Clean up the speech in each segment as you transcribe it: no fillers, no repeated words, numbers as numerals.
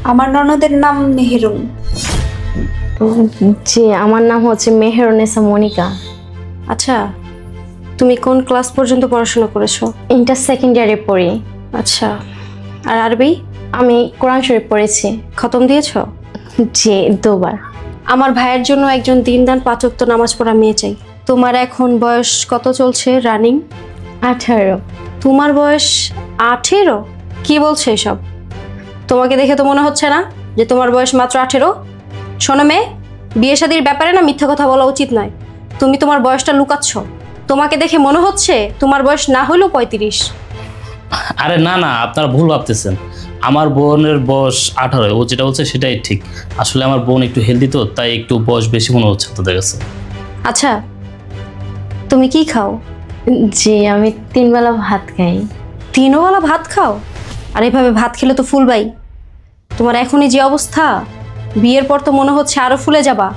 আমার ননদের নাম মেহেরুন। জি, আমার নাম হচ্ছে মেহেরুন্নেসা মনিকা। আচ্ছা, তুমি কোন ক্লাস পর্যন্ত পড়াশোনা করেছো? ইন্টার সেকেন্ড ইয়ারে পড়ি। আচ্ছা, আর আরবি? আমি কোরআন শরীফ পড়েছি। খতম দিয়েছো? জি, 2 বার। আমার ভাইয়ের জন্য একজন দিনদান 5 ওয়াক্ত নামাজ পড়া মেয়ে চাই। তোমার এখন বয়স কত চলছে রানিং? 18। তোমার বয়স 18? কি বলছে এসব? তোমাকে দেখে তো মনে হচ্ছে না যে তোমার বয়স মাত্র 18। শোনো মেয়ে, বিয়ে শাদীর ব্যাপারে না মিথ্যা কথা বলা উচিত নয়। তুমি তোমার বয়সটা লুকাচ্ছ। তোমাকে দেখে মনে হচ্ছে তোমার বয়স না হলেও 35। আরে না না, আপনারা ভুল ভাবতেছেন। আমার বোনের বয়স 18। ও যেটা বলছে সেটাই ঠিক। আসলে আমার বোন একটু হেলদি তো, তাই একটু বয়স বেশি মনে হচ্ছে তোদের কাছে। আচ্ছা, তুমি কি খাও? জি, আমি 3 বেলা ভাত খাই। 3 বেলা ভাত খাও? আর এভাবে ভাত খেলে তো ফুলবাই। তোমার এখনই যে অবস্থা, বিয়ের পর তো মনে হচ্ছে আরো ফুলে যাবা।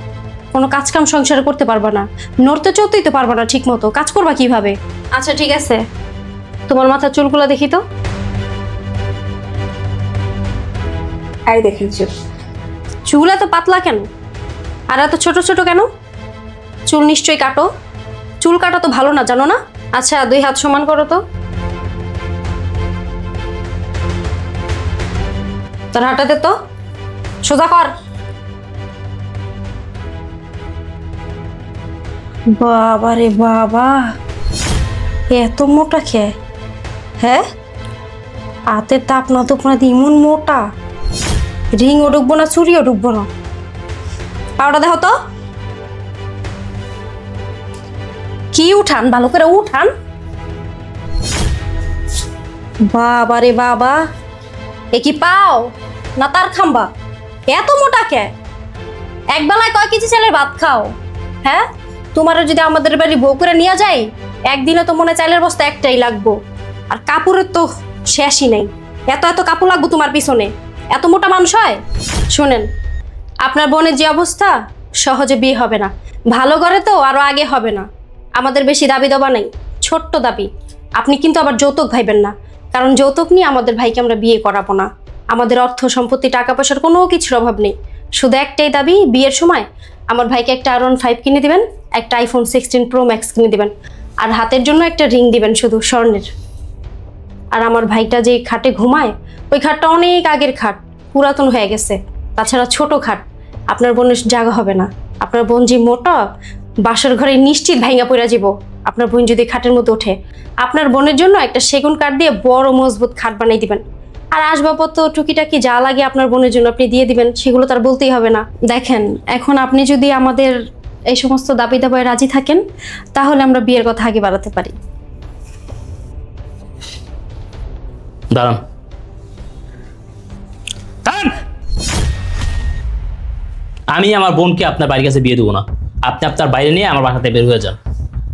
কোনো কাজ কাম সংসার করতে পারবা না, নড়তে চড়তেই তো পারবা না ঠিক মতো। কাজ করবা কিভাবে? আচ্ছা ঠিক আছে, তোমার মাথার চুলগুলো দেখি তো। এই দেখেন চুল। চুল এত পাতলা কেন? আর এত ছোট ছোট কেন? চুল নিশ্চয়ই কাটো। চুল কাটা তো ভালো না, জানো না? আচ্ছা, 2 হাত সমান করো তো। তোর হাঁটাতে তো সোজা কর। বাবা রে বাবা, এত মোটা খেয়ে, হ্যাঁ? হাতের তাপ না তো ইমন মোটা। রিংও ঢুকবো না, চুরিও ঢুকবো না। পাউডার দেখো তো। কি উঠান, ভালো করে উঠান। বাবা রে বাবা, এ কি পাও না তার খাম্বা? এত মোটা কে? এক বেলায় কয় কেজি চালের ভাত খাও? হ্যাঁ, তোমারও যদি আমাদের বাড়ি বউ করে নিয়ে যাই, একদিনে তো মনে চালের বস্তা একটাই লাগবো। আর কাপড়ের তো শেষই নেই। এত এত কাপড় লাগবো তোমার পিছনে। এত মোটা মানুষ হয়? শোনেন, আপনার বোনের যে অবস্থা, সহজে বিয়ে হবে না। ভালো করে তো আরো আগে হবে না। আমাদের বেশি দাবি দেওয়া নেই, ছোট্ট দাবি। আপনি কিন্তু আবার যৌতুক ভাইবেন না, কারণ যৌতুক নিয়ে আমাদের ভাইকে আমরা বিয়ে করাবো না। আমাদের অর্থ সম্পত্তি টাকা পয়সার কোনো কিছুর অভাব নেই। শুধু একটাই দাবি, বিয়ের সময় আমার ভাইকে একটা R15 কিনে দিবেন, একটা iPhone 16 Pro Max কিনে দিবেন, আর হাতের জন্য একটা রিং দিবেন শুধু স্বর্ণের। আর আমার ভাইটা যে খাটে ঘুমায়, ওই খাটটা অনেক আগের খাট, পুরাতন হয়ে গেছে। তাছাড়া ছোট খাট, আপনার বোনের জায়গা হবে না। আপনার বোন যে মোটা, বাসার ঘরে নিশ্চিত ভাঙা পড়া যাব আপনার বোন যদি খাটের মধ্যে ওঠে। আপনার বোনের জন্য একটা সেগুন কাঠ দিয়ে বড় মজবুত খাট বানাই দিবেন। আর আসবাবপত্র টুকিটাকি যা লাগে আপনার বোনের জন্য আপনি দিয়ে দিবেন, সেগুলো তার বলতেই হবে না। দেখেন, এখন আপনি যদি আমাদের এই সমস্ত দাবি দাবায় রাজি থাকেন, তাহলে আমরা বিয়ের কথা আগে বাড়াতে পারি। দাঁড়ান। আমি আমার বোনকে আপনার বাড়ির কাছে বিয়ে দেবো না। আপনি আপনার বাইরে নিয়ে আমার বাসাতে বের হয়ে যান।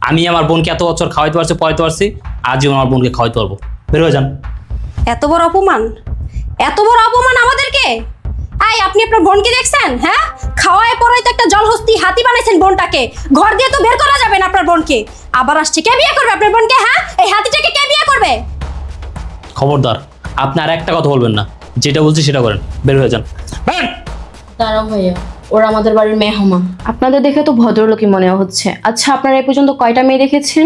আমি আমার বোনকে এত বছর খাওয়াইতে পারছি, পড়াইতে পারছি, আজীবন আমার বোনকে খাওয়াইতে পারবো। বের হয়ে যান। এত বড় অপমান, এত বড় অপমান আমাদেরকে! আই, আপনি আপনার বোনকে দেখছেন? হ্যাঁ, খাওয়ায় পড়াইতে একটা জলহস্তি হাতি বানাইছেন বোনটাকে। ঘর দিয়ে তো বের করা যাবে না আপনার বোনকে। আবার আসছে, কে বিয়ে করবে আপনার বোনকে? হ্যাঁ, এই হাতিটাকে কে বিয়ে করবে? খবরদার, আপনি আর একটা কথা বলবেন না। যেটা বলছি সেটা করেন। বের হয়ে যান। দাঁড়াও ভাইয়া, ওরা আমাদের বাড়ির মেহমান। আপনাদের দেখে তো ভদ্রলোকই মনে হচ্ছে। আচ্ছা, আপনারা এই পর্যন্ত কয়টা মেয়ে দেখেছেন?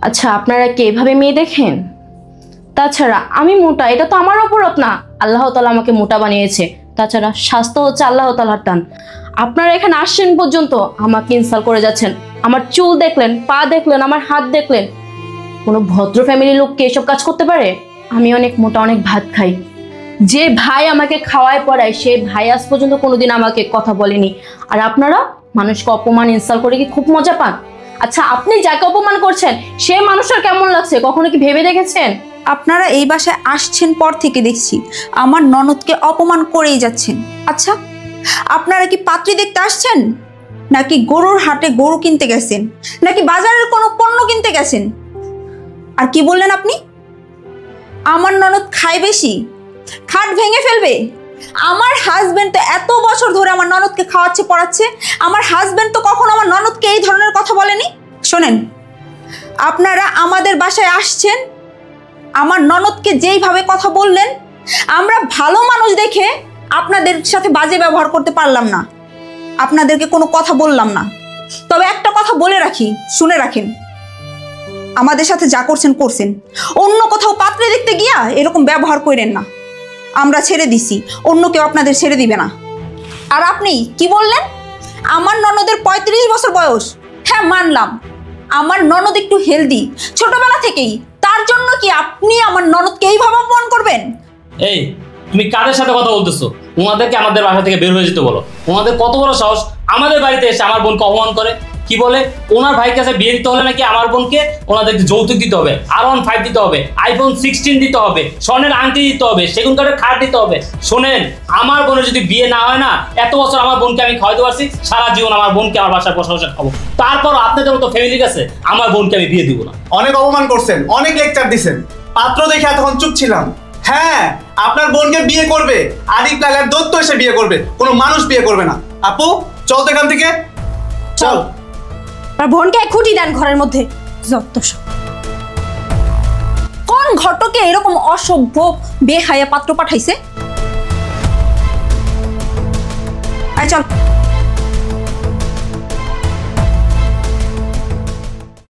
আচ্ছা, আপনারা কি এভাবে মেয়ে দেখেন? তাছাড়া আমি মোটা, এটা তো আমার অপরাধ না। আল্লাহ তাআলা আমাকে মোটা বানিয়েছে। তাছাড়া স্বাস্থ্য হচ্ছে আল্লাহ তাআলার দান। আপনারা এখানে আসছেন পর্যন্ত আমাকে ইনসাল্ট করে যাচ্ছেন। আমার চুল দেখলেন, পা দেখলেন, আমার হাত দেখলেন। কোনো ভদ্র ফ্যামিলির লোক কি এসব কাজ করতে পারে? আমি অনেক মোটা, অনেক ভাত খাই। যে ভাই আমাকে খাওয়ায় পড়ায়, সে ভাই আজ পর্যন্ত কোনোদিন আমাকে কথা বলেনি। আর আপনারা মানুষকে অপমান, ইনসাল্ট করে কি খুব মজা পান? আচ্ছা, আপনি যাকে অপমান করছেন সে মানুষটার কেমন লাগছে কখনো কি ভেবে দেখেছেন? আপনারা এই বাসায় আসছেন পর থেকে দেখছি আমার ননদকে অপমান করেই যাচ্ছেন। আচ্ছা, আপনারা কি পাত্রী দেখতে আসছেন, নাকি গরুর হাটে গরু কিনতে গেছেন, নাকি বাজারের কোনো পণ্য কিনতে গেছেন? আর কি বললেন আপনি? আমার ননদ খায় বেশি, খাট ভেঙে ফেলবে? আমার হাজবেন্ড তো এত বছর ধরে আমার ননদকে খাওয়াচ্ছে, পড়াচ্ছে। আমার হাজবেন্ড তো কখনো আমার ননদকে এই ধরনের কথা বলেনি। শোনেন, আপনারা আমাদের বাসায় আসছেন, আমার ননদকে যেইভাবে কথা বললেন, আমরা ভালো মানুষ দেখে আপনাদের সাথে বাজে ব্যবহার করতে পারলাম না, আপনাদেরকে কোনো কথা বললাম না। তবে একটা কথা বলে রাখি, শুনে রাখেন, আমাদের সাথে যা করছেন করছেন, অন্য কোথাও পাত্রে দেখতে গিয়া এরকম ব্যবহার করেন না। আমরা ছেড়ে দিছি, অন্য কেউ আপনাদের ছেড়ে দিবে না। আর আপনি কি বললেন? আমার ননদের 35 বছর বয়স। হ্যাঁ মানলাম, আমার ননদ একটু হেলদি ছোটবেলা থেকেই, তার জন্য কি আপনি আমার ননদকে এইভাবে অপমান করবেন? এই তুমি কাদের সাথে কথা বলতেছো? ওনাদেরকে আমাদের বাসা থেকে বের হয়ে যেতে বলো। ওনাদের কত বড় সাহস আমাদের বাড়িতে এসে আমার বোনকে অপমান করে। কি বলে ওনার ভাইয়ের কাছে বিয়ে দিতে হলে নাকি আমার বোনকে ওনাদেরকে যৌতুক দিতে হবে, R15 দিতে হবে, iPhone 16 দিতে হবে, স্বর্ণের আংটি দিতে হবে, সেগুন কাঠের খাট দিতে হবে। শোনেন, আমার বোনের যদি বিয়ে না হয় না, এত বছর আমার বোনকে আমি খাওয়াতে পারছি, সারা জীবন আমার বোনকে আমার বাসায় বসে বসে খাবো। তারপর আপনাদের মতো ফ্যামিলির কাছে আমার বোনকে আমি বিয়ে দিব না। অনেক অপমান করছেন, অনেক লেকচার দিছেন, পাত্র দেখে এতক্ষণ চুপ ছিলাম। হ্যাঁ, আপনার বোনকে বিয়ে করবে আরিফ লালের দত্ত এসে বিয়ে করবে, কোনো মানুষ বিয়ে করবে না। আপু চল তো এখান থেকে, চল। আর বোনকে খুঁটি দেন ঘরের মধ্যে, যত সব। কোন ঘটকে এরকম অসভ্য বেহায়া পাত্র পাঠাইছে? আয় চল।